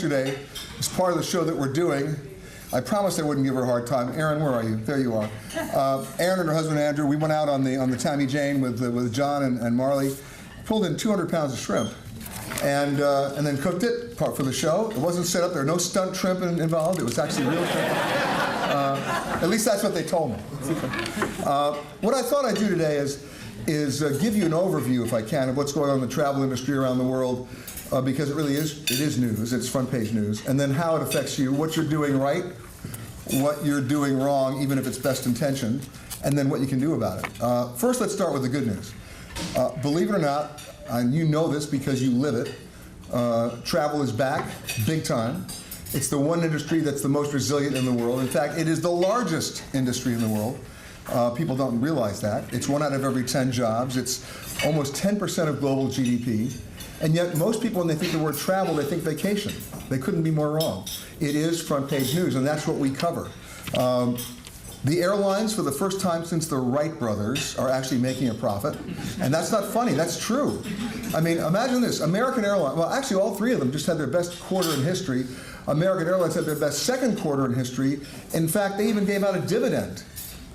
yesterday, as part of the show that we're doing, I promised I wouldn't give her a hard time. Erin, where are you? There you are. Erin and her husband Andrew, we went out on the Tammy Jane with John and Marley, pulled in 200 pounds of shrimp, and then cooked it for the show. It wasn't set up. There were no stunt shrimp involved. It was actually real shrimp. At least that's what they told me. What I thought I'd do today is give you an overview, if I can, of what's going on in the travel industry around the world, because it really is news. It's front page news, and then how it affects you, what you're doing right, what you're doing wrong, even if it's best intentioned, and then what you can do about it. First, let's start with the good news. Believe it or not, and you know this because you live it, travel is back, big time. It's the one industry that's the most resilient in the world. In fact, it is the largest industry in the world. People don't realize that. It's 1 out of every 10 jobs. It's almost 10% of global GDP. And yet most people, when they think the word travel, they think vacation. They couldn't be more wrong. It is front page news, and that's what we cover. The airlines, for the first time since the Wright brothers, are actually making a profit. And that's not funny, that's true. I mean, imagine this, American Airlines, well, actually all three of them just had their best quarter in history. American Airlines had their best second quarter in history. In fact, they even gave out a dividend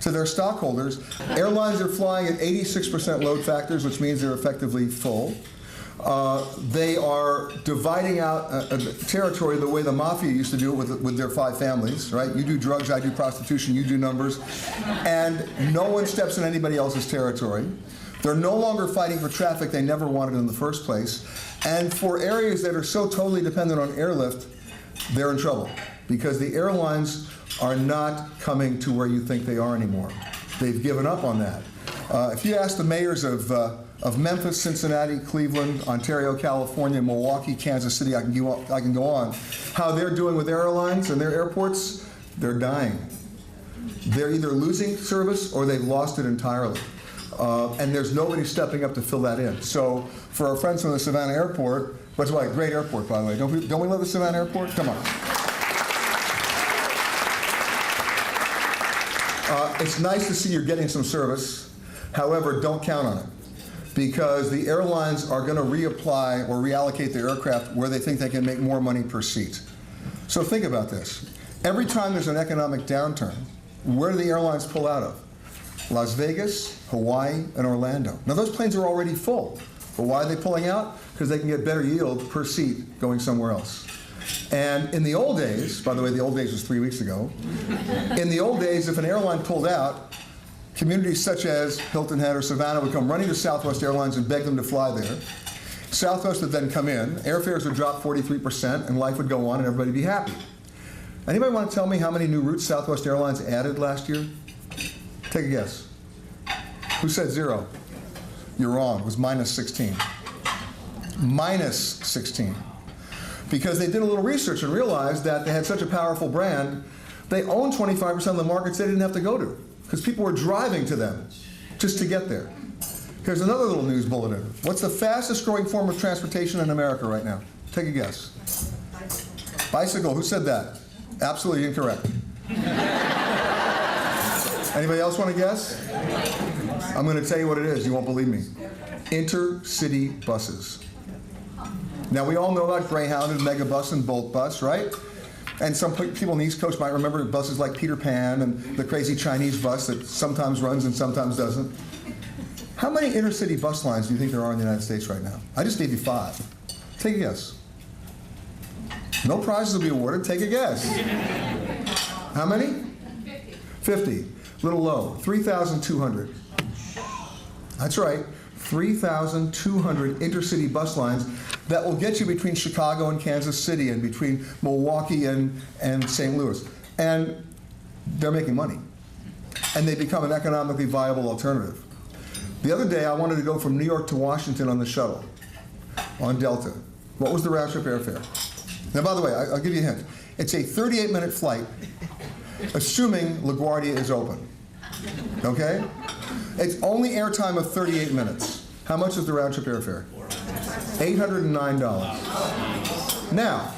to their stockholders. Airlines are flying at 86% load factors, which means they're effectively full. They are dividing out territory the way the mafia used to do it with their 5 families, right? You do drugs, I do prostitution, you do numbers, and no one steps in anybody else's territory. They're no longer fighting for traffic they never wanted in the first place. And for areas that are so totally dependent on airlift, they're in trouble because the airlines are not coming to where you think they are anymore. They've given up on that. If you ask the mayors of Memphis, Cincinnati, Cleveland, Ontario, California, Milwaukee, Kansas City, I can go on, how they're doing with airlines and their airports, they're dying. They're either losing service or they've lost it entirely. And there's nobody stepping up to fill that in. So for our friends from the Savannah Airport, which is a great airport, by the way, don't we love the Savannah Airport? Come on. It's nice to see you're getting some service. However, don't count on it, because the airlines are going to reapply or reallocate their aircraft where they think they can make more money per seat. So think about this. Every time there's an economic downturn, where do the airlines pull out of? Las Vegas, Hawaii, and Orlando. Now those planes are already full. But why are they pulling out? Because they can get better yield per seat going somewhere else. And in the old days, by the way, the old days was 3 weeks ago, in the old days, if an airline pulled out, communities such as Hilton Head or Savannah would come running to Southwest Airlines and beg them to fly there. Southwest would then come in, airfares would drop 43%, and life would go on and everybody would be happy. Anybody want to tell me how many new routes Southwest Airlines added last year? Take a guess. Who said 0? You're wrong, it was minus 16. Minus 16. Because they did a little research and realized that they had such a powerful brand, they own 25% of the markets they didn't have to go to, because people were driving to them just to get there. Here's another little news bulletin. What's the fastest growing form of transportation in America right now? Take a guess. Bicycle. Who said that? Absolutely incorrect. Anybody else want to guess? I'm going to tell you what it is. You won't believe me. Intercity buses. Now, we all know about Greyhound and Megabus and Bolt Bus, right? And some people on the East Coast might remember buses like Peter Pan and the crazy Chinese bus that sometimes runs and sometimes doesn't. How many intercity bus lines do you think there are in the United States right now? I just gave you 5. Take a guess. No prizes will be awarded. Take a guess. How many? 50. A little low. 3,200. That's right. 3,200 intercity bus lines that will get you between Chicago and Kansas City and between Milwaukee and St. Louis. And they're making money. And they become an economically viable alternative. The other day, I wanted to go from New York to Washington on the shuttle, on Delta. What was the round trip airfare? Now, by the way, I'll give you a hint. It's a 38-minute flight, assuming LaGuardia is open. Okay? It's only airtime of 38 minutes. How much is the round trip airfare? $809. Now,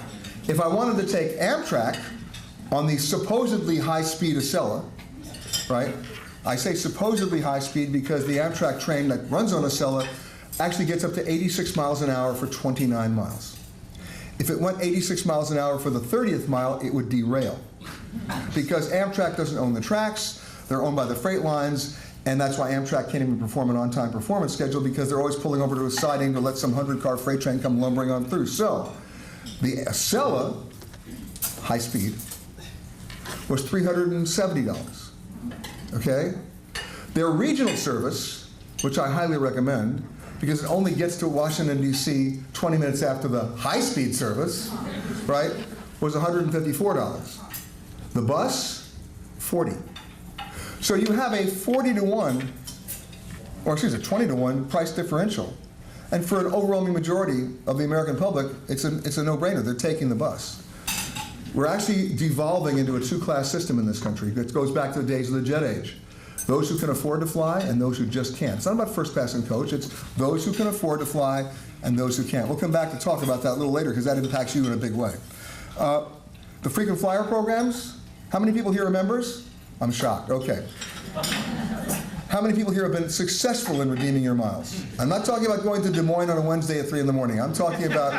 if I wanted to take Amtrak on the supposedly high-speed Acela, right? I say supposedly high-speed because the Amtrak train that runs on Acela actually gets up to 86 miles an hour for 29 miles. If it went 86 miles an hour for the 30th mile, it would derail. Because Amtrak doesn't own the tracks, they're owned by the freight lines, and that's why Amtrak can't even perform an on-time performance schedule, because they're always pulling over to a siding to let some 100-car freight train come lumbering on through. So, the Acela, high speed, was $370. Okay? Their regional service, which I highly recommend, because it only gets to Washington, D.C. 20 minutes after the high-speed service, right, was $154. The bus, $40. So you have a 40 to 1, or excuse me, 20 to 1 price differential. And for an overwhelming majority of the American public, it's a no-brainer. They're taking the bus. We're actually devolving into a two-class system in this country. It goes back to the days of the jet age. Those who can afford to fly and those who just can't. It's not about first class and coach. It's those who can afford to fly and those who can't. We'll come back to talk about that a little later because that impacts you in a big way. The frequent flyer programs, how many people here are members? I'm shocked. Okay. How many people here have been successful in redeeming your miles? I'm not talking about going to Des Moines on a Wednesday at 3 in the morning. I'm talking about,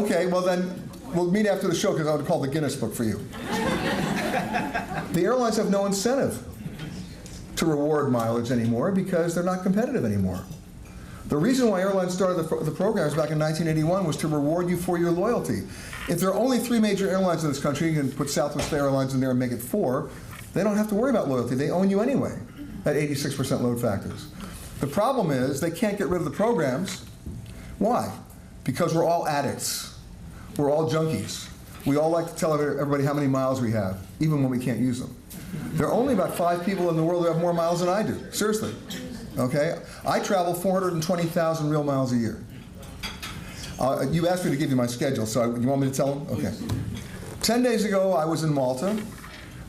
okay, well then, we'll meet after the show because I would call the Guinness Book for you. The airlines have no incentive to reward mileage anymore because they're not competitive anymore. The reason why airlines started the programs back in 1981 was to reward you for your loyalty. If there are only 3 major airlines in this country, you can put Southwest Airlines in there and make it 4, they don't have to worry about loyalty. They own you anyway at 86% load factors. The problem is they can't get rid of the programs. Why? Because we're all addicts. We're all junkies. We all like to tell everybody how many miles we have, even when we can't use them. There are only about 5 people in the world who have more miles than I do. Seriously. Okay? I travel 420,000 real miles a year. You asked me to give you my schedule, so you want me to tell them? Okay. 10 days ago, I was in Malta.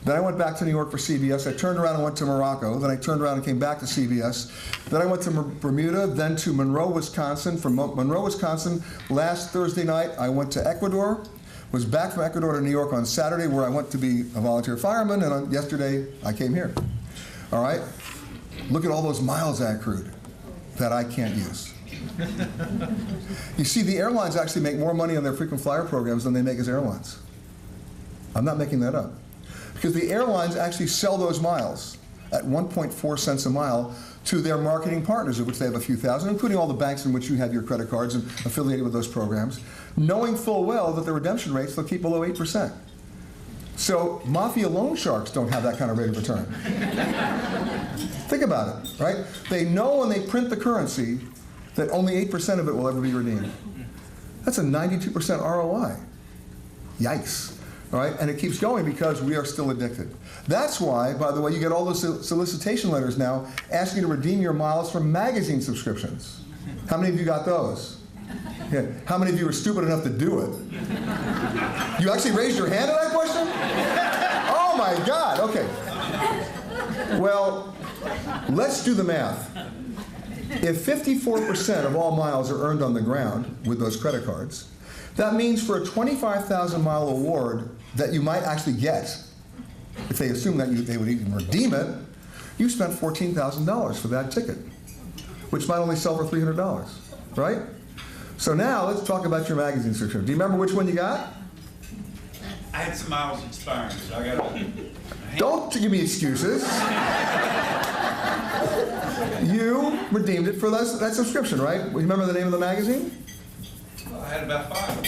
Then I went back to New York for CBS. I turned around and went to Morocco. Then I turned around and came back to CBS. Then I went to Bermuda, then to Monroe, Wisconsin. From Monroe, Wisconsin, last Thursday night, I went to Ecuador. Was back from Ecuador to New York on Saturday, where I went to be a volunteer fireman, and yesterday I came here. All right? Look at all those miles I accrued that I can't use. You see, the airlines actually make more money on their frequent flyer programs than they make as airlines. I'm not making that up. Because the airlines actually sell those miles at 1.4 cents a mile to their marketing partners, of which they have a few thousand, including all the banks in which you have your credit cards and affiliated with those programs, knowing full well that the redemption rates they'll keep below 8%. So mafia loan sharks don't have that kind of rate of return. Think about it, right? They know when they print the currency that only 8% of it will ever be redeemed. That's a 92% ROI. Yikes. All right? And it keeps going because we are still addicted. That's why, by the way, you get all those solicitation letters now asking you to redeem your miles from magazine subscriptions. How many of you got those? Yeah. How many of you were stupid enough to do it? You actually raised your hand to that question? Oh my God, okay. Well, let's do the math. If 54% of all miles are earned on the ground with those credit cards, that means for a 25,000 mile award that you might actually get, if they assume that they would even redeem it, you spent $14,000 for that ticket, which might only sell for $300, right? So now let's talk about your magazine subscription. Do you remember which one you got? I had some miles expiring, so I got a Don't give me excuses. You redeemed it for that subscription, right? You remember the name of the magazine? I had about 5.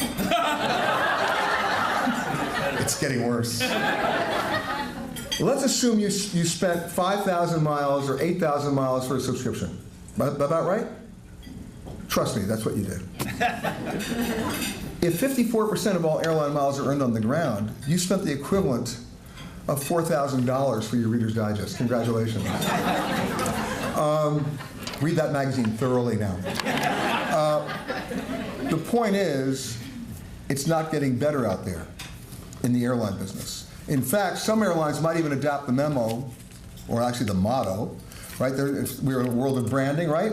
It's getting worse. Let's assume you spent 5,000 miles or 8,000 miles for a subscription. About right? Trust me, that's what you did. If 54% of all airline miles are earned on the ground, you spent the equivalent of $4,000 for your Reader's Digest. Congratulations. Read that magazine thoroughly now. The point is, it's not getting better out there in the airline business. In fact, some airlines might even adapt the memo, or actually the motto, right? We're in a world of branding, right?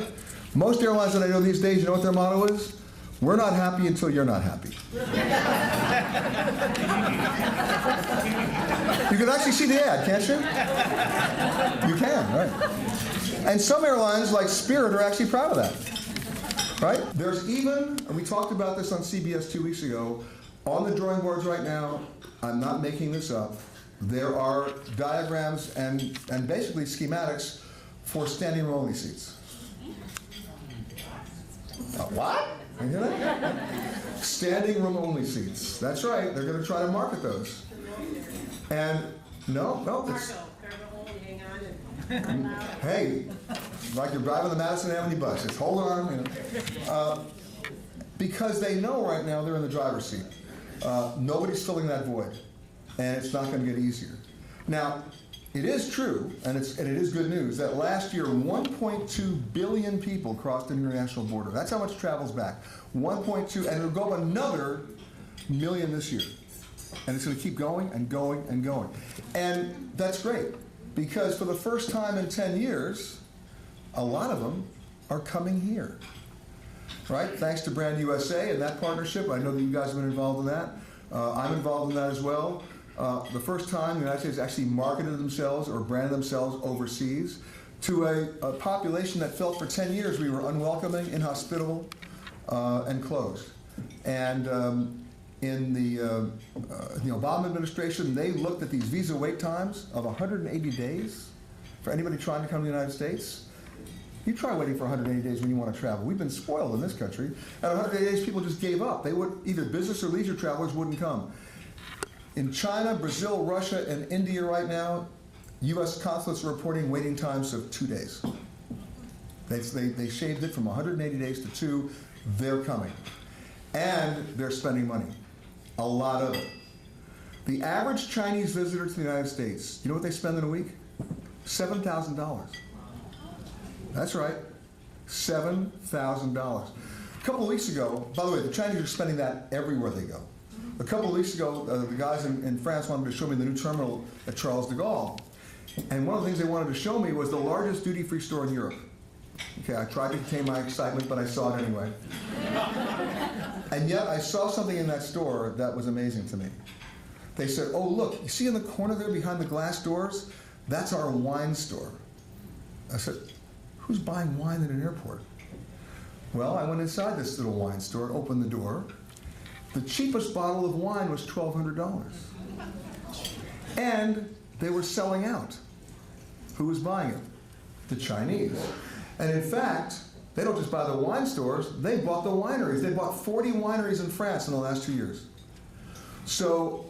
Most airlines that I know these days, you know what their motto is? We're not happy until you're not happy. You can actually see the ad, can't you? You can, right. And some airlines, like Spirit, are actually proud of that. Right? There's even, and we talked about this on CBS 2 weeks ago, on the drawing boards right now, I'm not making this up, there are diagrams and basically schematics for standing room only seats. What? You hear that? Standing room only seats. That's right, they're going to try to market those. And no, it's, hey, like you're driving the Madison Avenue bus, just hold on. You know. Because they know right now they're in the driver's seat. Nobody's filling that void, and it's not going to get easier. Now, it is true, and it is good news, that last year 1.2 billion people crossed the international border. That's how much travels back. 1.2, and it'll go up another million this year. And it's going to keep going and going and going. And that's great, because for the first time in 10 years, a lot of them are coming here. Right? Thanks to Brand USA and that partnership. I know that you guys have been involved in that. I'm involved in that as well. The first time the United States actually marketed themselves or branded themselves overseas to a population that felt for 10 years we were unwelcoming, inhospitable, and closed. And in the Obama administration, they looked at these visa wait times of 180 days for anybody trying to come to the United States. You try waiting for 180 days when you want to travel. We've been spoiled in this country. At 180 days, people just gave up. They would, either business or leisure travelers wouldn't come. In China, Brazil, Russia, and India right now, U.S. consulates are reporting waiting times of 2 days. They shaved it from 180 days to 2. They're coming. And they're spending money. A lot of it. The average Chinese visitor to the United States, you know what they spend in a week? $7,000. That's right, $7,000. A couple of weeks ago, by the way, the Chinese are spending that everywhere they go. A couple of weeks ago, the guys in France wanted to show me the new terminal at Charles de Gaulle. And one of the things they wanted to show me was the largest duty-free store in Europe. Okay, I tried to contain my excitement, but I saw it anyway. And yet, I saw something in that store that was amazing to me. They said, oh, look, you see in the corner there behind the glass doors? That's our wine store. I said, who's buying wine at an airport? Well, I went inside this little wine store, opened the door. The cheapest bottle of wine was $1,200. And they were selling out. Who was buying it? The Chinese. And in fact, they don't just buy the wine stores, they bought the wineries. They bought 40 wineries in France in the last 2 years. So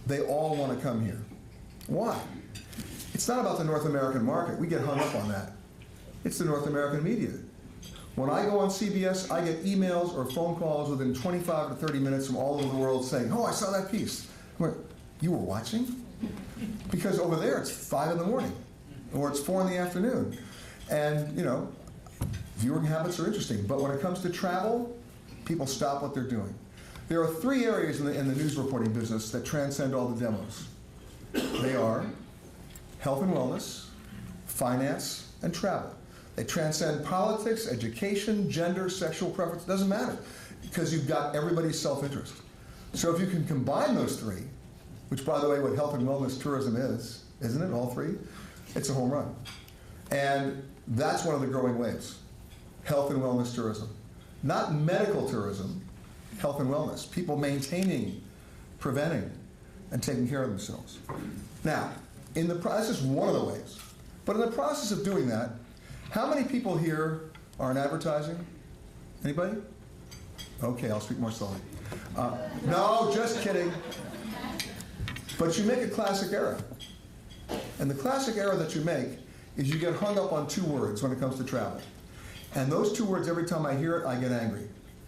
they all want to come here. Why? It's not about the North American market. We get hung up on that. It's the North American media. When I go on CBS, I get emails or phone calls within 25 to 30 minutes from all over the world saying, oh, I saw that piece. I'm like, you were watching? Because over there it's 5 in the morning, or it's 4 in the afternoon. And, you know, viewing habits are interesting. But when it comes to travel, people stop what they're doing. There are 3 areas in the news reporting business that transcend all the demos. They are health and wellness, finance, and travel. They transcend politics, education, gender, sexual preference. It doesn't matter, because you've got everybody's self-interest. So if you can combine those 3, which, by the way, what health and wellness tourism is, isn't it, all 3? It's a home run. And that's one of the growing waves, health and wellness tourism. Not medical tourism, health and wellness. People maintaining, preventing, and taking care of themselves. Now, this is one of the ways. But in the process of doing that, how many people here are in advertising? Anybody? Okay, I'll speak more slowly. No, just kidding. But you make a classic error. And the classic error that you make is you get hung up on 2 words when it comes to travel. And those 2 words, every time I hear it, I get angry.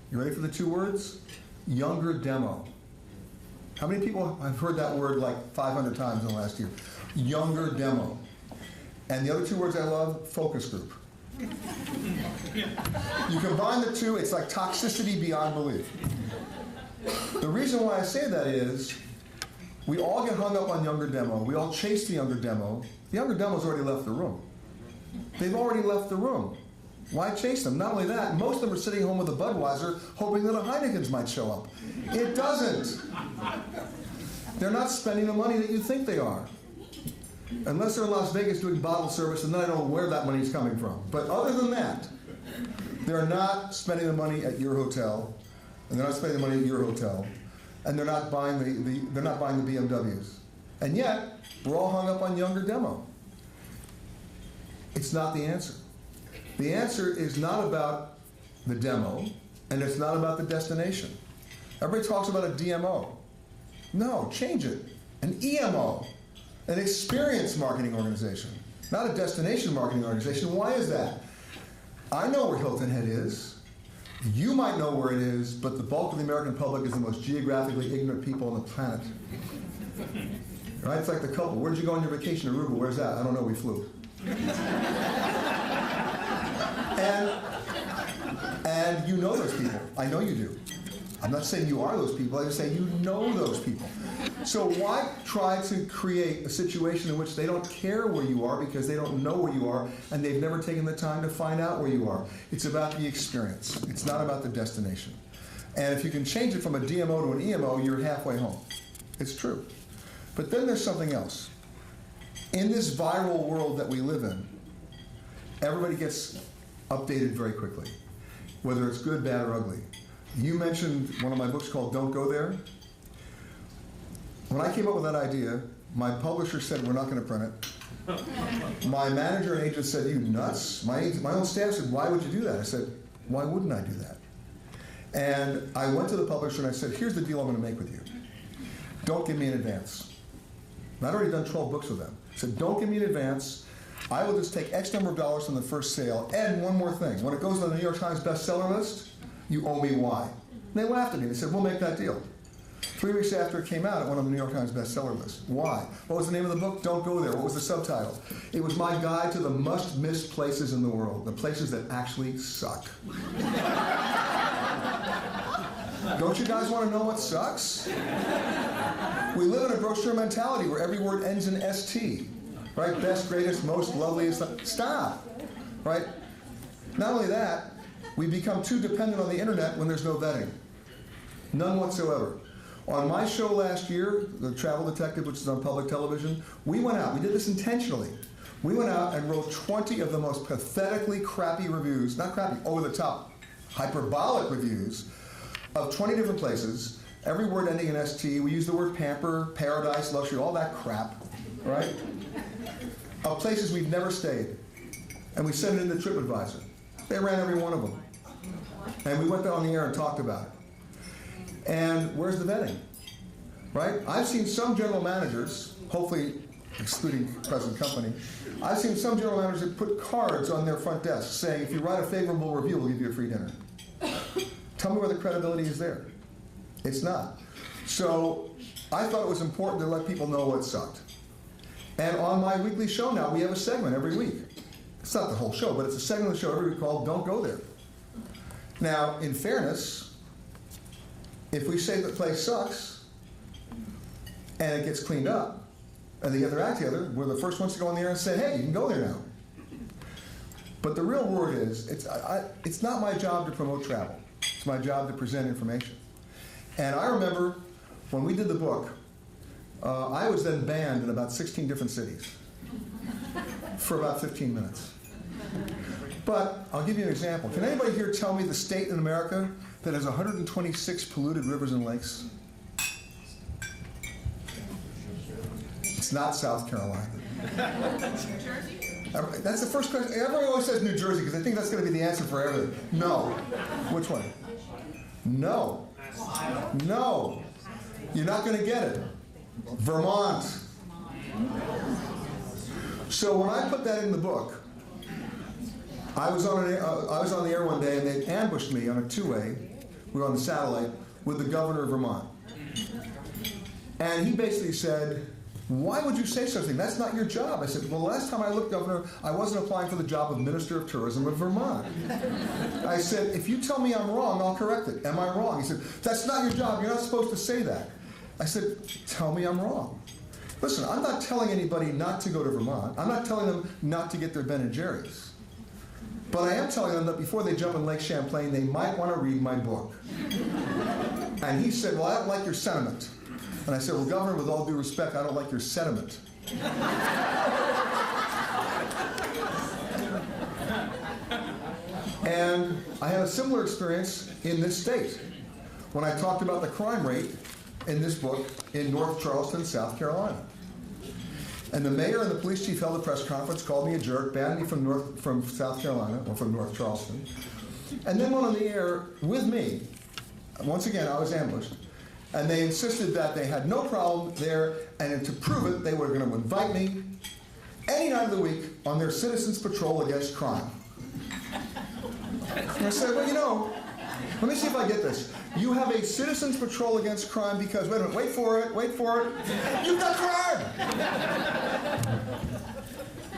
You ready for the 2 words? Younger demo. How many people have heard that word like 500 times in the last year? Younger demo. And the other 2 words I love, focus group. You combine the 2, it's like toxicity beyond belief. The reason why I say that is, we all get hung up on younger demo. We all chase the younger demo. The younger demo's already left the room. They've already left the room. Why chase them? Not only that, most of them are sitting home with a Budweiser hoping that a Heineken's might show up. It doesn't. They're not spending the money that you think they are. Unless they're in Las Vegas doing bottle service, and then I don't know where that money's coming from. But other than that, They're not spending the money at your hotel, and they're not spending the money at your hotel, and they're not buying they're not buying the BMWs. And yet, we're all hung up on younger demo. It's not the answer. The answer is not about the demo, and it's not about the destination. Everybody talks about a DMO. No, change it. An EMO, an experience marketing organization, not a destination marketing organization. Why is that? I know where Hilton Head is. You might know where it is, but the bulk of the American public is the most geographically ignorant people on the planet. Right? It's like the couple. Where'd you go on your vacation to Aruba? Where's that? I don't know. We flew. And you know those people. I know you do. I'm not saying you are those people. I just say you know those people. So why try to create a situation in which they don't care where you are because they don't know where you are and they've never taken the time to find out where you are? It's about the experience. It's not about the destination. And if you can change it from a DMO to an EMO, you're halfway home. It's true. But then there's something else. In this viral world that we live in, everybody gets updated very quickly, whether it's good, bad, or ugly. You mentioned one of my books called Don't Go There. When I came up with that idea, my publisher said, we're not going to print it. My manager and agent said, you nuts? My own staff said, why would you do that? I said, why wouldn't I do that? And I went to the publisher and I said, here's the deal I'm going to make with you. Don't give me an advance. And I'd already done 12 books with them. I said, don't give me an advance. I will just take X number of dollars from the first sale. And one more thing. When it goes on the New York Times bestseller list, you owe me Y. And they laughed at me. They said, we'll make that deal. 3 weeks after it came out, it went on the New York Times bestseller list. Why? What was the name of the book? Don't Go There. What was the subtitle? It was my guide to the must-miss places in the world, the places that actually suck. Don't you guys want to know what sucks? We live in a brochure mentality where every word ends in ST, right? Best, greatest, most, loveliest. Stop, right? Not only that, we become too dependent on the internet when there's no vetting. None whatsoever. On my show last year, The Travel Detective, which is on public television, we went out, we did this intentionally. We went out and wrote 20 of the most pathetically crappy reviews, not crappy, over the top, hyperbolic reviews of 20 different places, every word ending in ST. We used the word pamper, paradise, luxury, all that crap, right? Of places we've never stayed. And we sent it into TripAdvisor. They ran every one of them. And we went there on the air and talked about it. And where's the vetting, right? I've seen some general managers, hopefully excluding present company, I've seen some general managers that put cards on their front desk saying, if you write a favorable review, we'll give you a free dinner. Tell me where the credibility is there. It's not. So I thought it was important to let people know what sucked. And on my weekly show now, we have a segment every week. It's not the whole show, but it's a segment of the show every week called Don't Go There. Now, in fairness, if we say the place sucks, and it gets cleaned up, and they get their act together, we're the first ones to go on the air and say, hey, you can go there now. But the real word is, it's not my job to promote travel. It's my job to present information. And I remember when we did the book, I was then banned in about 16 different cities for about 15 minutes. But I'll give you an example. Can anybody here tell me the state in America that has 126 polluted rivers and lakes? It's not South Carolina. That's the first question. Everyone always says New Jersey because they think that's going to be the answer for everything. No. Which one? No. No. You're not going to get it. Vermont. So when I put that in the book, I was on the air one day and they ambushed me on a two-way. We were on the satellite with the governor of Vermont. And he basically said, why would you say something? That's not your job. I said, well, last time I looked, Governor, I wasn't applying for the job of Minister of Tourism of Vermont. I said, if you tell me I'm wrong, I'll correct it. Am I wrong? He said, that's not your job. You're not supposed to say that. I said, tell me I'm wrong. Listen, I'm not telling anybody not to go to Vermont. I'm not telling them not to get their Ben & Jerry's. But I am telling them that before they jump in Lake Champlain, they might want to read my book. And he said, well, I don't like your sentiment. And I said, well, Governor, with all due respect, I don't like your sentiment. And I had a similar experience in this state when I talked about the crime rate in this book in North Charleston, South Carolina. And the mayor and the police chief held a press conference, called me a jerk, banned me from South Carolina, or from North Charleston, and then went on the air with me. Once again, I was ambushed. And they insisted that they had no problem there, and to prove it, they were going to invite me any night of the week on their Citizens Patrol Against Crime. And I said, well, you know, let me see if I get this. You have a Citizens Patrol Against Crime because, wait a minute, wait for it, you've got crime!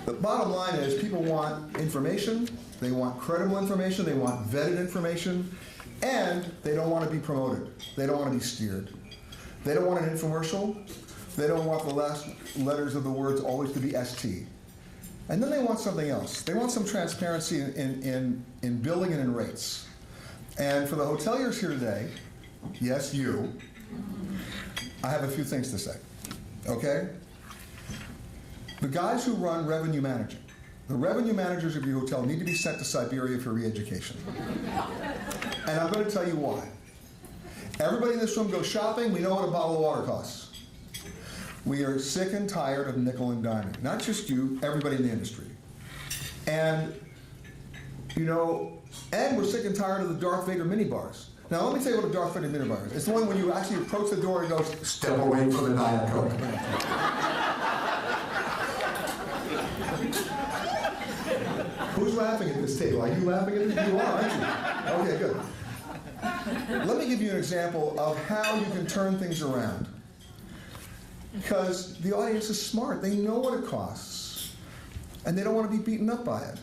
The bottom line is people want information, they want credible information, they want vetted information, and they don't want to be promoted. They don't want to be steered. They don't want an infomercial. They don't want the last letters of the words always to be ST. And then they want something else. They want some transparency in billing and in rates. And for the hoteliers here today, yes, you, I have a few things to say, okay? The guys who run revenue managing, the revenue managers of your hotel need to be sent to Siberia for re-education. And I'm going to tell you why. Everybody in this room goes shopping, we know what a bottle of water costs. We are sick and tired of nickel and diming. Not just you, everybody in the industry. And, you know, and we're sick and tired of the Darth Vader mini bars. Now, let me tell you what a Darth Vader mini bar is. It's the one when you actually approach the door and goes, step away from the Diet Coke. Who's laughing at this table? Are you laughing at it? You are, aren't you? Okay, good. Let me give you an example of how you can turn things around. Because the audience is smart. They know what it costs. And they don't want to be beaten up by it.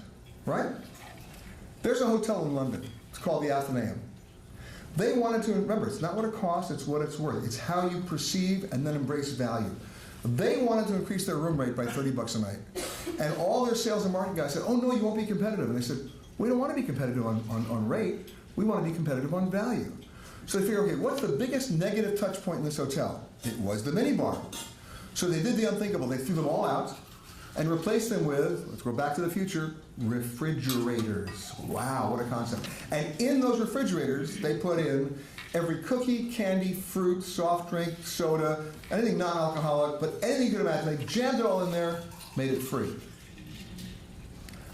Right? There's a hotel in London. It's called the Athenaeum. They wanted to, remember, it's not what it costs, it's what it's worth. It's how you perceive and then embrace value. They wanted to increase their room rate by $30 a night. And all their sales and marketing guys said, oh no, you won't be competitive. And they said, we don't want to be competitive on rate. We want to be competitive on value. So they figured, okay, what's the biggest negative touch point in this hotel? It was the minibar. So they did the unthinkable. They threw them all out and replaced them with, let's go back to the future, refrigerators. Wow, what a concept. And in those refrigerators, they put in every cookie, candy, fruit, soft drink, soda, anything non-alcoholic, but anything you could imagine. They jammed it all in there, made it free.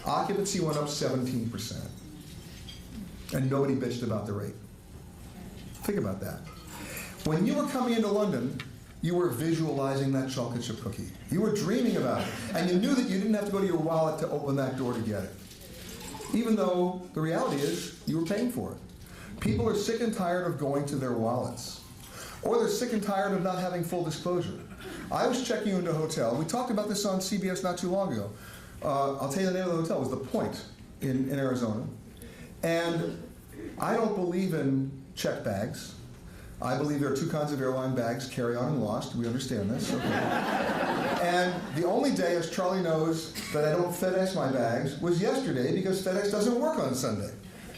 Occupancy went up 17%. And nobody bitched about the rate. Think about that. When you were coming into London, you were visualizing that chocolate chip cookie. You were dreaming about it. And you knew that you didn't have to go to your wallet to open that door to get it. Even though the reality is you were paying for it. People are sick and tired of going to their wallets. Or they're sick and tired of not having full disclosure. I was checking into a hotel. We talked about this on CBS not too long ago. I'll tell you the name of the hotel. It was The Point in Arizona. And I don't believe in check bags. I believe there are two kinds of airline bags, carry-on and lost. We understand this. Okay. And the only day, as Charlie knows, that I don't FedEx my bags was yesterday because FedEx doesn't work on Sunday.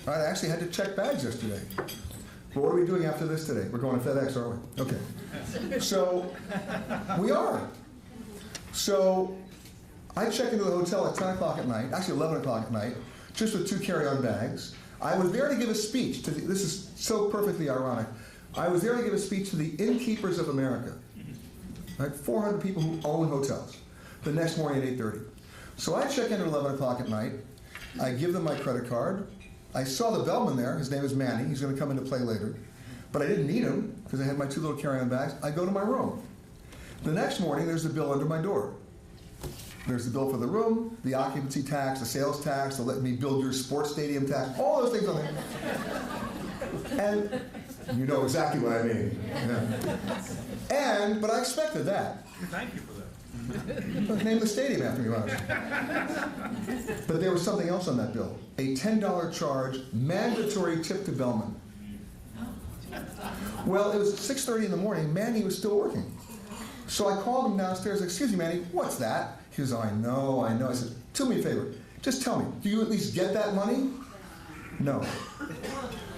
I actually had to check bags yesterday. But what are we doing after this today? We're going to FedEx, aren't we? Okay. So, we are. So, I checked into the hotel at 10 o'clock at night, actually 11 o'clock at night, just with two carry-on bags. I was there to give a speech to this is so perfectly ironic. I was there to give a speech to the innkeepers of America. Right? 400 people who own hotels. The next morning at 8:30. So I check in at 11 o'clock at night. I give them my credit card. I saw the bellman there. His name is Manny. He's going to come into play later. But I didn't need him because I had my two little carry-on bags. I go to my room. The next morning, there's the bill under my door. There's the bill for the room, the occupancy tax, the sales tax, the let me build your sports stadium tax, all those things on there. And you know exactly what I mean. Yeah. But I expected that. Thank you for that. Name the stadium after me, honest. But there was something else on that bill. A $10 charge, mandatory tip to bellman. Well, it was 6:30 in the morning. Manny was still working. So I called him downstairs. Excuse me, Manny, what's that? He goes, oh, I know. I said, do me a favor. Just tell me, do you at least get that money? No.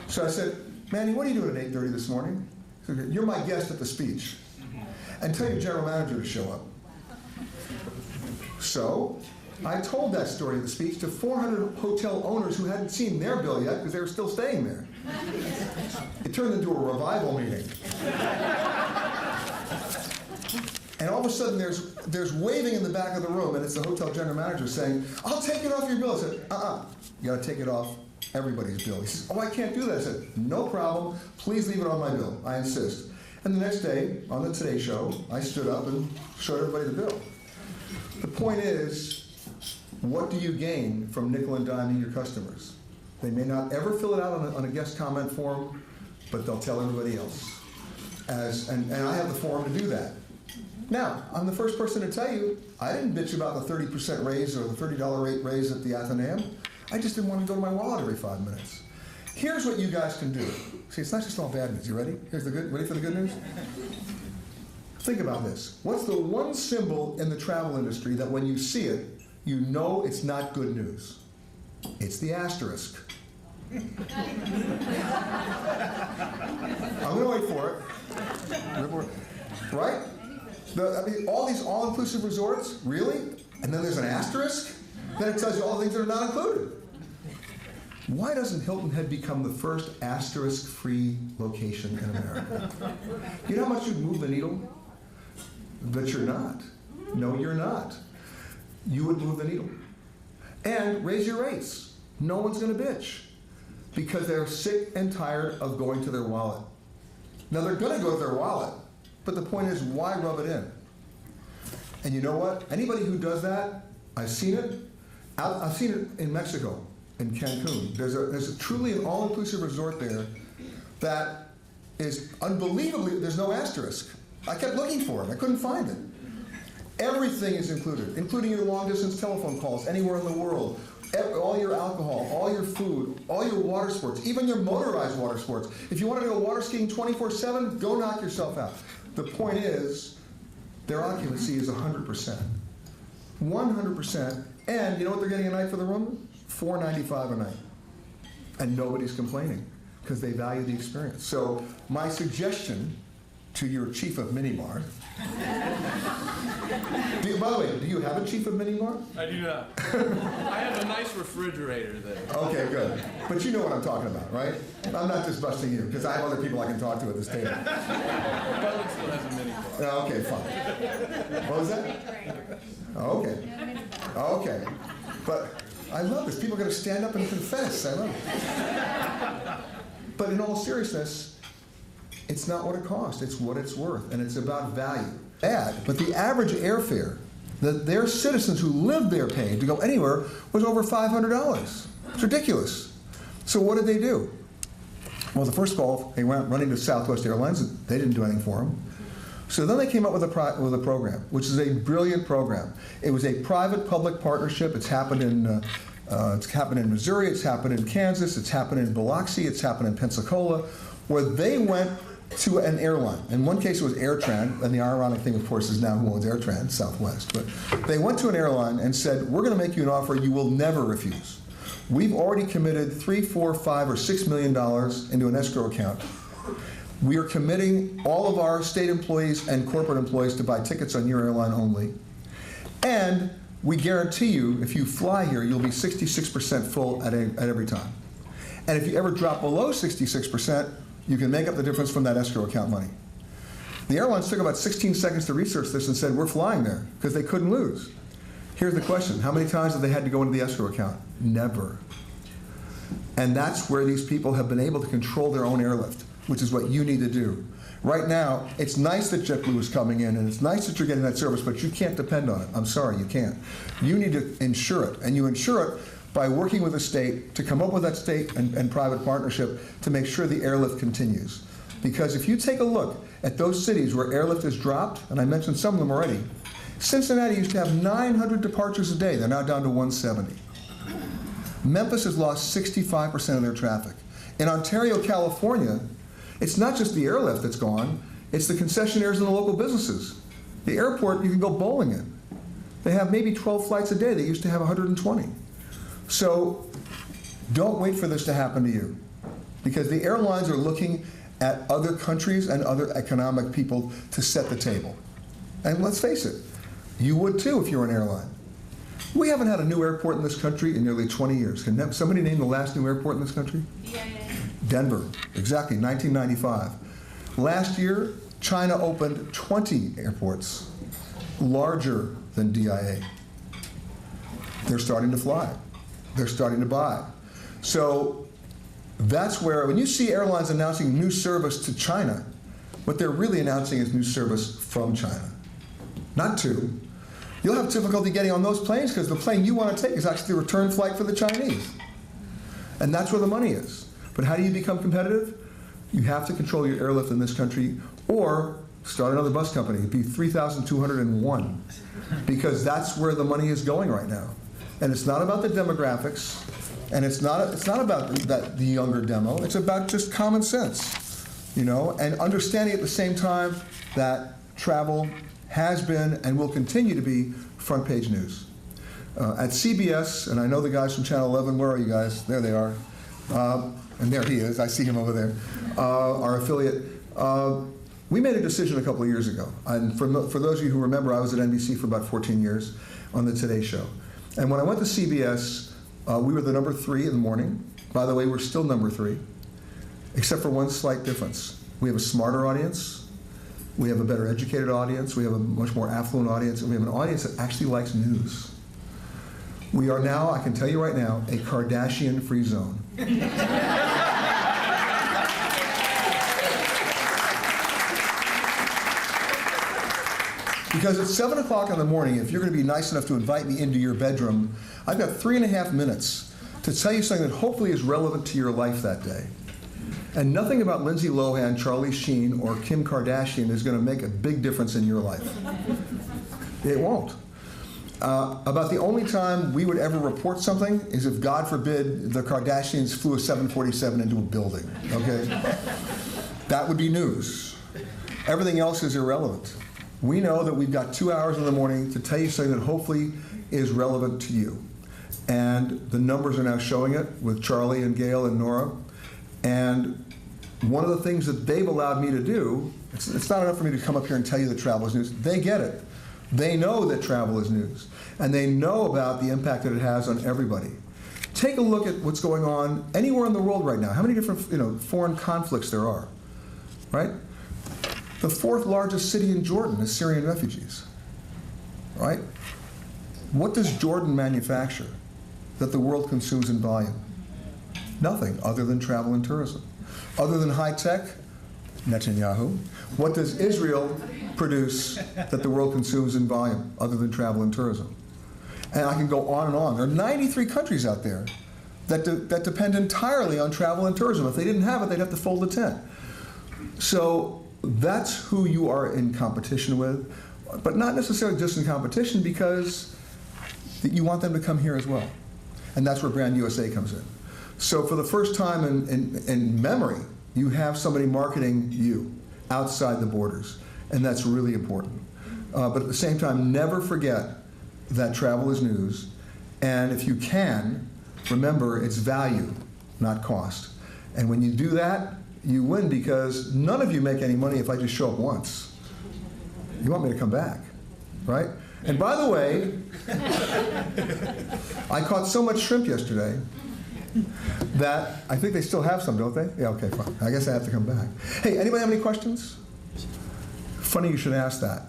So I said, Manny, what are you doing at 8:30 this morning? He said, you're my guest at the speech. And tell your general manager to show up. So I told that story at the speech to 400 hotel owners who hadn't seen their bill yet because they were still staying there. It turned into a revival meeting. And all of a sudden there's waving in the back of the room, and it's the hotel general manager saying, "I'll take it off your bill." I said, you gotta take it off everybody's bill. He says, "Oh, I can't do that." I said, "No problem, please leave it on my bill, I insist." And the next day, on the Today Show, I stood up and showed everybody the bill. The point is, what do you gain from nickel and diming your customers? They may not ever fill it out on a guest comment form, but they'll tell everybody else. And I have the form to do that. Now, I'm the first person to tell you, I didn't bitch about the 30% raise or the $30 rate raise at the Athenaeum. I just didn't want to go to my wallet every 5 minutes. Here's what you guys can do. See, it's not just all bad news. You ready? Ready for the good news? Think about this. What's the one symbol in the travel industry that when you see it, you know it's not good news? It's the asterisk. I'm going to wait for it. Right? All these all-inclusive resorts, really? And then there's an asterisk? Then it tells you all the things that are not included. Why doesn't Hilton Head become the first asterisk-free location in America? You know how much you'd move the needle? But you're not. No, you're not. You would move the needle. And raise your rates. No one's going to bitch because they're sick and tired of going to their wallet. Now, they're going to go to their wallet, but the point is, why rub it in? And you know what? Anybody who does that, I've seen it. I've seen it in Mexico, in Cancun. There's truly an all-inclusive resort there that is unbelievably, there's no asterisk. I kept looking for it. I couldn't find it. Everything is included, including your long-distance telephone calls anywhere in the world, all your alcohol, all your food, all your water sports, even your motorized water sports. If you want to go water skiing 24/7, go knock yourself out. The point is, their occupancy is 100%. 100%. And you know what they're getting a night for the room? $495 a night. And nobody's complaining because they value the experience. So my suggestion to your chief of Minimart. By the way, do you have a chief of Minimart? I do not. I have a nice refrigerator there. Okay, good. But you know what I'm talking about, right? I'm not just busting you, because I have other people I can talk to at this table. Butler still has a mini bar. Okay, fine. What was that? Okay. Okay. But I love this. People are going to stand up and confess. I love it. But in all seriousness, it's not what it costs, it's what it's worth, and it's about value. But the average airfare that their citizens who lived there paid to go anywhere was over $500. It's ridiculous. So what did they do? Well, the first of all, they went running to Southwest Airlines. They didn't do anything for them. So then they came up with a program, which is a brilliant program. It was a private-public partnership. It's happened in Missouri, it's happened in Kansas, it's happened in Biloxi, it's happened in Pensacola, where they went to an airline. In one case it was AirTran, and the ironic thing, of course, is now who owns AirTran, Southwest. But they went to an airline and said, we're going to make you an offer you will never refuse. We've already committed $3, $4, $5, or $6 million into an escrow account. We are committing all of our state employees and corporate employees to buy tickets on your airline only. And we guarantee you, if you fly here, you'll be 66% full at every time. And if you ever drop below 66%, you can make up the difference from that escrow account money. The airlines took about 16 seconds to research this and said, we're flying there, because they couldn't lose. Here's the question. How many times have they had to go into the escrow account? Never. And that's where these people have been able to control their own airlift, which is what you need to do. Right now, it's nice that JetBlue is coming in, and it's nice that you're getting that service, but you can't depend on it. I'm sorry, you can't. You need to insure it, and you insure it by working with the state to come up with that state and private partnership to make sure the airlift continues. Because if you take a look at those cities where airlift has dropped, and I mentioned some of them already, Cincinnati used to have 900 departures a day. They're now down to 170. Memphis has lost 65% of their traffic. In Ontario, California, it's not just the airlift that's gone, it's the concessionaires and the local businesses. The airport, you can go bowling in. They have maybe 12 flights a day. They used to have 120. So don't wait for this to happen to you, because the airlines are looking at other countries and other economic people to set the table. And let's face it, you would too if you were an airline. We haven't had a new airport in this country in nearly 20 years. Can somebody name the last new airport in this country? Denver, exactly, 1995. Last year, China opened 20 airports larger than DIA. They're starting to fly. They're starting to buy. So that's where, when you see airlines announcing new service to China, what they're really announcing is new service from China, not to. You'll have difficulty getting on those planes because the plane you want to take is actually the return flight for the Chinese. And that's where the money is. But how do you become competitive? You have to control your airlift in this country or start another bus company. It'd be 3,201 because that's where the money is going right now. And it's not about the demographics, and it's not about the younger demo. It's about just common sense, you know, and understanding at the same time that travel has been and will continue to be front page news. At CBS, and I know the guys from Channel 11, where are you guys? There they are. And there he is, I see him over there, our affiliate. We made a decision a couple of years ago. And for those of you who remember, I was at NBC for about 14 years on the Today Show. And when I went to CBS, we were the number 3 in the morning. By the way, we're still number 3, except for one slight difference. We have a smarter audience. We have a better educated audience. We have a much more affluent audience. And we have an audience that actually likes news. We are now, I can tell you right now, a Kardashian-free zone. Because at 7 o'clock in the morning, if you're going to be nice enough to invite me into your bedroom, I've got 3.5 minutes to tell you something that hopefully is relevant to your life that day. And nothing about Lindsay Lohan, Charlie Sheen, or Kim Kardashian is going to make a big difference in your life. It won't. About the only time we would ever report something is if, God forbid, the Kardashians flew a 747 into a building, okay? That would be news. Everything else is irrelevant. We know that we've got 2 hours in the morning to tell you something that hopefully is relevant to you. And the numbers are now showing it with Charlie and Gail and Nora. And one of the things that they've allowed me to do, it's not enough for me to come up here and tell you that travel is news. They get it. They know that travel is news. And they know about the impact that it has on everybody. Take a look at what's going on anywhere in the world right now. How many different foreign conflicts there are, right? The 4th largest city in Jordan is Syrian refugees, right? What does Jordan manufacture that the world consumes in volume? Nothing other than travel and tourism. Other than high tech, Netanyahu. What does Israel produce that the world consumes in volume other than travel and tourism? And I can go on and on. There are 93 countries out there that depend entirely on travel and tourism. If they didn't have it, they'd have to fold the tent. So that's who you are in competition with, but not necessarily just in competition because you want them to come here as well. And that's where Brand USA comes in. So for the first time in memory, you have somebody marketing you outside the borders, and that's really important. But at the same time, never forget that travel is news, and if you can, remember it's value, not cost. And when you do that, you win because none of you make any money if I just show up once. You want me to come back, right? And by the way, I caught so much shrimp yesterday that I think they still have some, don't they? Yeah, okay, fine. I guess I have to come back. Hey, anybody have any questions? Funny you should ask that.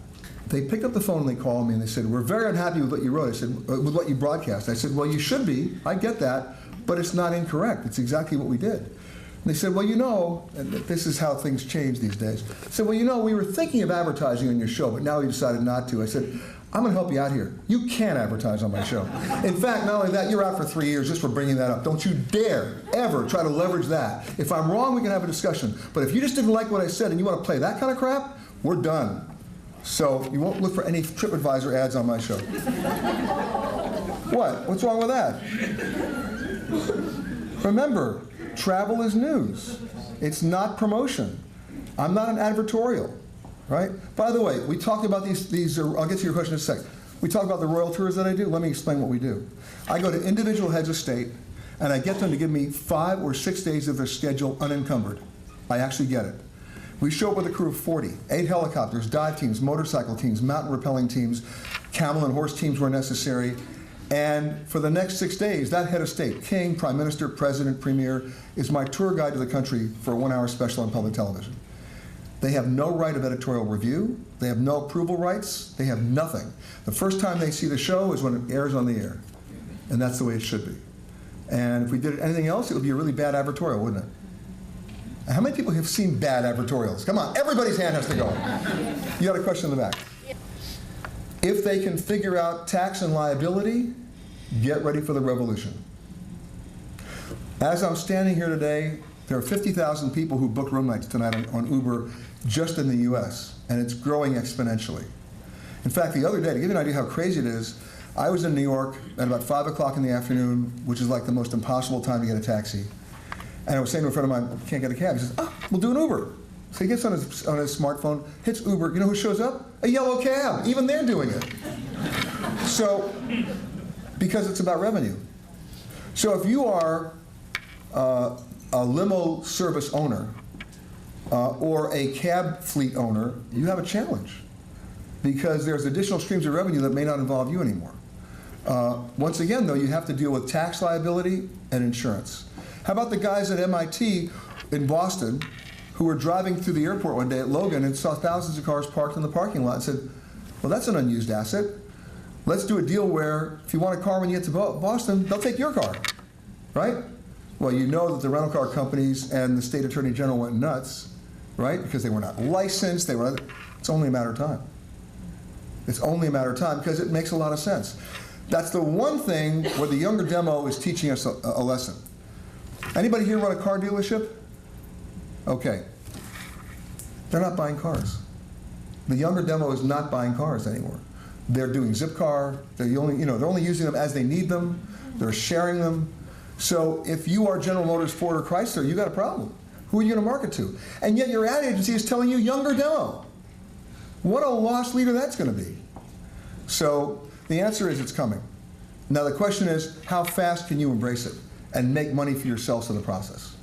They picked up the phone and they called me and they said, we're very unhappy with what you wrote. I said, with what you broadcast. I said, well, you should be. I get that, but it's not incorrect. It's exactly what we did. And they said, well, you know, and this is how things change these days. I said, well, you know, we were thinking of advertising on your show, but now we decided not to. I said, I'm going to help you out here. You can advertise on my show. In fact, not only that, you're out for 3 years just for bringing that up. Don't you dare ever try to leverage that. If I'm wrong, we can have a discussion. But if you just didn't like what I said and you want to play that kind of crap, we're done. So you won't look for any TripAdvisor ads on my show. What? What's wrong with that? Remember, travel is news. It's not promotion. I'm not an advertorial. Right? By the way, we talked about these I'll get to your question in a sec. We talked about the royal tours that I do. Let me explain what we do. I go to individual heads of state, and I get them to give me 5 or 6 days of their schedule unencumbered. I actually get it. We show up with a crew of 40, 8 helicopters, dive teams, motorcycle teams, mountain rappelling teams, camel and horse teams where necessary, And for the next 6 days, that head of state, king, prime minister, president, premier, is my tour guide to the country for a 1-hour special on public television. They have no right of editorial review. They have no approval rights. They have nothing. The first time they see the show is when it airs on the air. And that's the way it should be. And if we did anything else, it would be a really bad advertorial, wouldn't it? How many people have seen bad advertorials? Come on, everybody's hand has to go. You got a question in the back. If they can figure out tax and liability, get ready for the revolution. As I'm standing here today, there are 50,000 people who booked room nights tonight on Uber just in the US, and it's growing exponentially. In fact, the other day, to give you an idea how crazy it is, I was in New York at about 5 o'clock in the afternoon, which is like the most impossible time to get a taxi. And I was saying to a friend of mine, can't get a cab. He says, we'll do an Uber. So he gets on his smartphone, hits Uber. You know who shows up? A yellow cab. Even they're doing it. So, because it's about revenue. So if you are a limo service owner or a cab fleet owner, you have a challenge. Because there's additional streams of revenue that may not involve you anymore. Once again, though, you have to deal with tax liability and insurance. How about the guys at MIT in Boston who were driving through the airport one day at Logan and saw thousands of cars parked in the parking lot and said, well, that's an unused asset. Let's do a deal where if you want a car when you get to Boston, they'll take your car, right? Well, you know that the rental car companies and the state attorney general went nuts, right? Because they were not licensed. It's only a matter of time. It's only a matter of time because it makes a lot of sense. That's the one thing where the younger demo is teaching us a lesson. Anybody here run a car dealership? Okay. They're not buying cars. The younger demo is not buying cars anymore. They're doing Zipcar. They're only using them as they need them. They're sharing them. So if you are General Motors, Ford, or Chrysler, you got a problem. Who are you going to market to? And yet your ad agency is telling you younger demo. What a lost leader that's going to be. So the answer is it's coming. Now the question is, how fast can you embrace it and make money for yourselves in the process?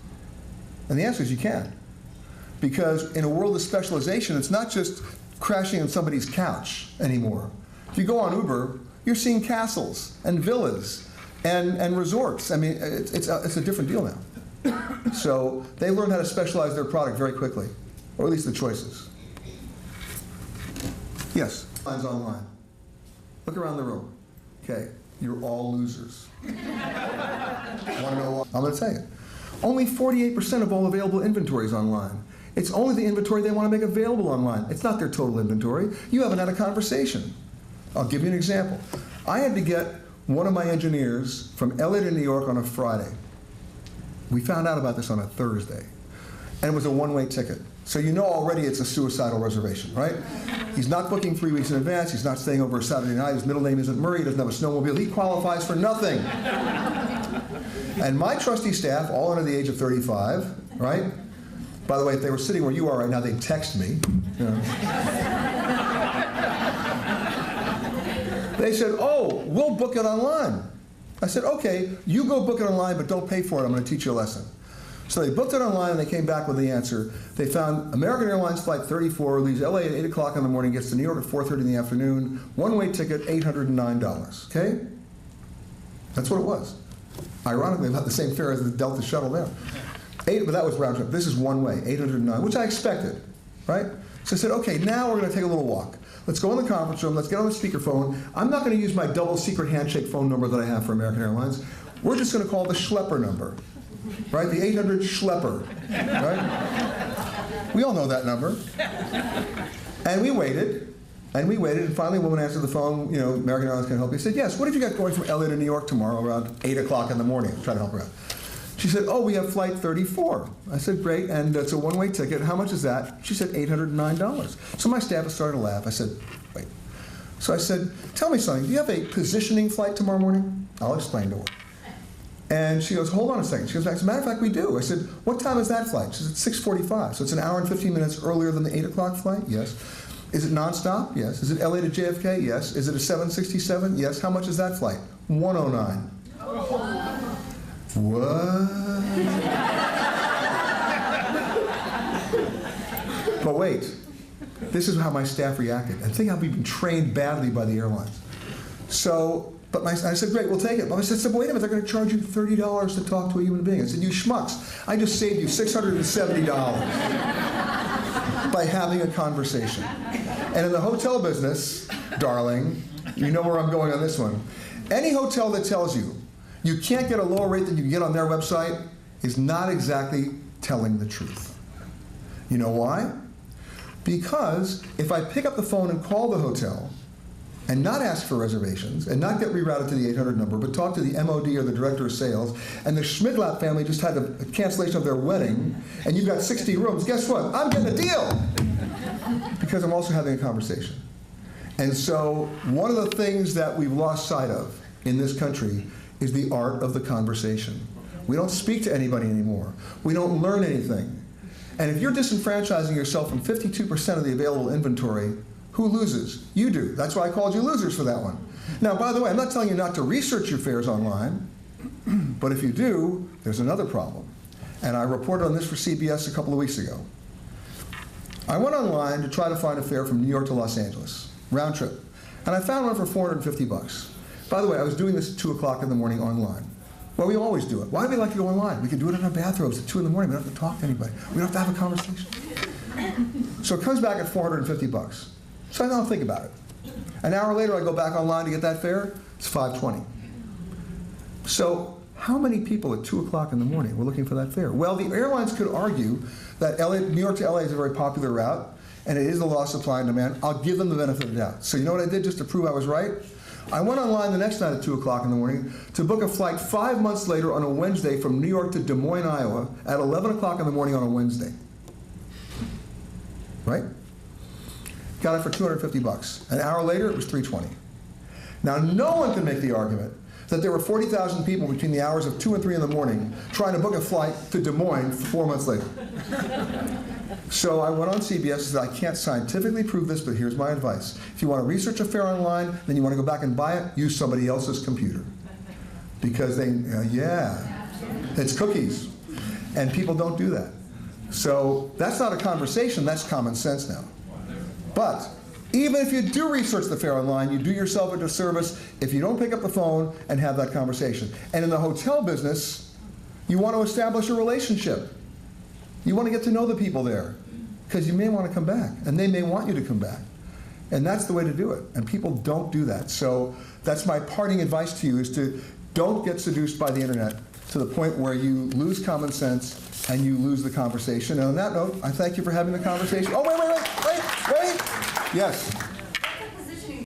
And the answer is you can. Because in a world of specialization, it's not just crashing on somebody's couch anymore. If you go on Uber, you're seeing castles and villas and resorts. I mean, it's a different deal now. So they learned how to specialize their product very quickly, or at least the choices. Yes, lines online. Look around the room. Okay, you're all losers. Want to know why? I'm going to tell you. Only 48% of all available inventory is online. It's only the inventory they want to make available online. It's not their total inventory. You haven't had a conversation. I'll give you an example. I had to get one of my engineers from LA to New York on a Friday. We found out about this on a Thursday. And it was a one-way ticket. So you know already it's a suicidal reservation, right? He's not booking 3 weeks in advance. He's not staying over a Saturday night. His middle name isn't Murray. He doesn't have a snowmobile. He qualifies for nothing. And my trusty staff, all under the age of 35, right? By the way, if they were sitting where you are right now, they'd text me. You know. They said, oh, we'll book it online. I said, okay, you go book it online, but don't pay for it. I'm going to teach you a lesson. So they booked it online, and they came back with the answer. They found American Airlines Flight 34, leaves LA at 8 o'clock in the morning, gets to New York at 4:30 in the afternoon, one-way ticket, $809, okay? That's what it was. Ironically, about the same fare as the Delta shuttle there. But that was round trip. This is one way, $809, which I expected, right? So I said, okay, now we're going to take a little walk. Let's go in the conference room. Let's get on the speakerphone. I'm not going to use my double secret handshake phone number that I have for American Airlines. We're just going to call the schlepper number, right? The 800 schlepper, right? We all know that number. And we waited, and finally a woman answered the phone. You know, American Airlines can help you. I said, yes. What have you got going from LA to New York tomorrow around 8 o'clock in the morning? Try to help her out. She said, oh, we have flight 34. I said, great, and it's a one-way ticket. How much is that? She said, $809. So my staff started to laugh. I said, wait. So I said, tell me something. Do you have a positioning flight tomorrow morning? I'll explain to her. And she goes, hold on a second. She goes, as a matter of fact, we do. I said, what time is that flight? She said, 6:45. So it's an hour and 15 minutes earlier than the 8 o'clock flight? Yes. Is it nonstop? Yes. Is it LA to JFK? Yes. Is it a 767? Yes. How much is that flight? $109. What? But wait, this is how my staff reacted. And think how we've been trained badly by the airlines. So But I said, great, we'll take it. But I said, wait a minute, they're going to charge you $30 to talk to a human being. I said, you schmucks, I just saved you $670 by having a conversation. And in the hotel business, darling, you know where I'm going on this one. Any hotel that tells you you can't get a lower rate than you can get on their website is not exactly telling the truth. You know why? Because if I pick up the phone and call the hotel and not ask for reservations and not get rerouted to the 800 number, but talk to the MOD or the director of sales, and the Schmidlap family just had a cancellation of their wedding, and you've got 60 rooms, guess what? I'm getting a deal! Because I'm also having a conversation. And so one of the things that we've lost sight of in this country is the art of the conversation. We don't speak to anybody anymore. We don't learn anything. And if you're disenfranchising yourself from 52% of the available inventory, who loses? You do. That's why I called you losers for that one. Now, by the way, I'm not telling you not to research your fares online, but if you do, there's another problem. And I reported on this for CBS a couple of weeks ago. I went online to try to find a fare from New York to Los Angeles, round trip. And I found one for $450. By the way, I was doing this at 2 o'clock in the morning online. Well, we always do it. Why do we like to go online? We can do it in our bathrobes at 2 in the morning. We don't have to talk to anybody. We don't have to have a conversation. So it comes back at $450. So I don't think about it. An hour later, I go back online to get that fare. It's $520. So how many people at 2 o'clock in the morning were looking for that fare? Well, the airlines could argue that New York to LA is a very popular route, and it is the law of supply and demand. I'll give them the benefit of the doubt. So you know what I did just to prove I was right? I went online the next night at 2 o'clock in the morning to book a flight 5 months later on a Wednesday from New York to Des Moines, Iowa at 11 o'clock in the morning on a Wednesday. Right? Got it for $250. An hour later, it was $320. Now, no one can make the argument that there were 40,000 people between the hours of 2 and 3 in the morning trying to book a flight to Des Moines 4 months later. So I went on CBS and said, I can't scientifically prove this, but here's my advice. If you want to research a fare online, then you want to go back and buy it, use somebody else's computer. Because it's cookies. And people don't do that. So that's not a conversation, that's common sense now. But even if you do research the fare online, you do yourself a disservice if you don't pick up the phone and have that conversation. And in the hotel business, you want to establish a relationship. You want to get to know the people there, because you may want to come back, and they may want you to come back. And that's the way to do it. And people don't do that. So that's my parting advice to you, is to don't get seduced by the internet to the point where you lose common sense and you lose the conversation. And on that note, I thank you for having the conversation. Oh, wait. Yes.